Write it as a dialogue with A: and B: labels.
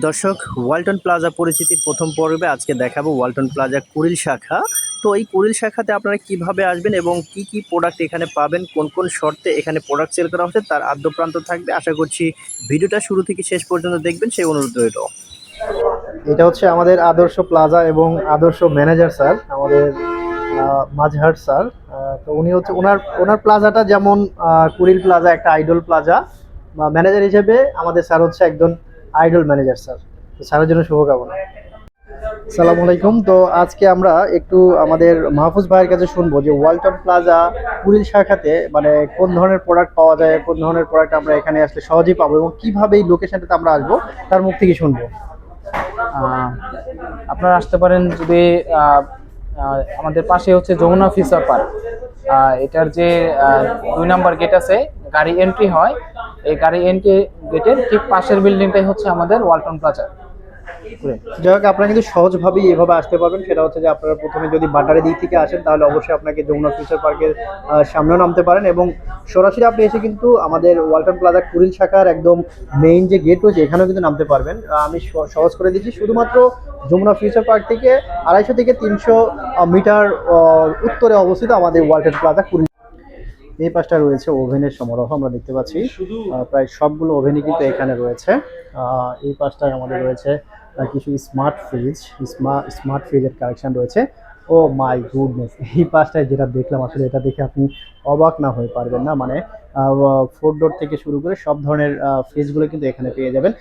A: দর্শক, ওয়ালটন প্লাজা পরিচিতির প্রথম পর্বে আজকে দেখাবো ওয়ালটন প্লাজা কুড়িল শাখা। তো এই কুড়িল শাখাতে আপনারা কিভাবে আসবেন এবং কি কি প্রোডাক্ট এখানে পাবেন, কোন কোন শর্তে এখানে প্রোডাক্ট সেল করা হচ্ছে তার আদ্যপ্রান্ত থাকবে। আশা করছি ভিডিওটা শুরু থেকে শেষ পর্যন্ত দেখবেন, সেই অনুরোধ রইল।
B: এটা হচ্ছে আমাদের আদর্শ প্লাজা এবং আদর্শ ম্যানেজার স্যার, আমাদের মাজহার স্যার। তো উনি হচ্ছে ওনার ওনার প্লাজাটা যেমন কুড়িল প্লাজা একটা আইডল প্লাজা, বা ম্যানেজার হিসেবে আমাদের স্যার হচ্ছে একজন আইডল ম্যানেজার স্যার। তো স্যারের জন্য শুভকামনা। সালাম আলাইকুম। তো আজকে আমরা একটু আমাদের মাহফুজ ভাইয়ের কাছে শুনবো যে ওয়ালটন প্লাজা কুড়িল শাখাতে মানে কোন ধরনের প্রোডাক্ট পাওয়া যায়, কোন ধরনের প্রোডাক্ট আমরা এখানে আসলে সহজেই পাবো এবং কিভাবে এই লোকেশনটাতে আমরা আসবো তার মুখ থেকে শুনবো।
C: আহ, আপনারা আসতে পারেন যদি আমাদের পাশে হচ্ছে যমুনা ফিচার পার্ক। এটার যে 2 নম্বর গেট আছে, গাড়ি এন্ট্রি হয়, এই গাড়ি এন্ট্রি গেটের ঠিক পাশের বিল্ডিংটাই হচ্ছে আমাদের ওয়ালটন প্লাজা।
B: যাই হোক, আপনারা কিন্তু সহজভাবেই এভাবে আসতে পারবেন। সেটা হচ্ছে যে আপনারা প্রথমে যদি বাটারি দিক থেকে আসেন তাহলে অবশ্যই আপনাকে যমুনা ফিউচার পার্কের সামনেও নামতে পারেন, এবং সরাসরি আপনি এসে কিন্তু আমাদের ওয়ালটন প্লাজা কুড়িল শাখার একদম মেইন যে গেট রয়েছে এখানেও কিন্তু নামতে পারবেন। আমি সহজ করে দিচ্ছি, শুধুমাত্র যমুনা ফিউচার পার্ক থেকে 250 থেকে 300 মিটার উত্তরে অবস্থিত আমাদের ওয়ালটন প্লাজা কুড়িল। এই পাশটা রয়েছে ওভেনের সমারোহ, আমরা দেখতে পাচ্ছি প্রায় সবগুলো ওভেনই কিন্তু এখানে রয়েছে। এই পাশটায় আমাদের রয়েছে কিছু স্মার্ট ফ্রিজের কালেকশন রয়েছে। ও মাই গুডনেস, এই পাশটায় যেটা দেখলাম আসলে এটা দেখে আপনি অবাক না হয়ে পারবেন না। মানে 4 ডোর থেকে শুরু করে সব ধরনের ফ্রিজগুলো কিন্তু এখানে পেয়ে যাবেন।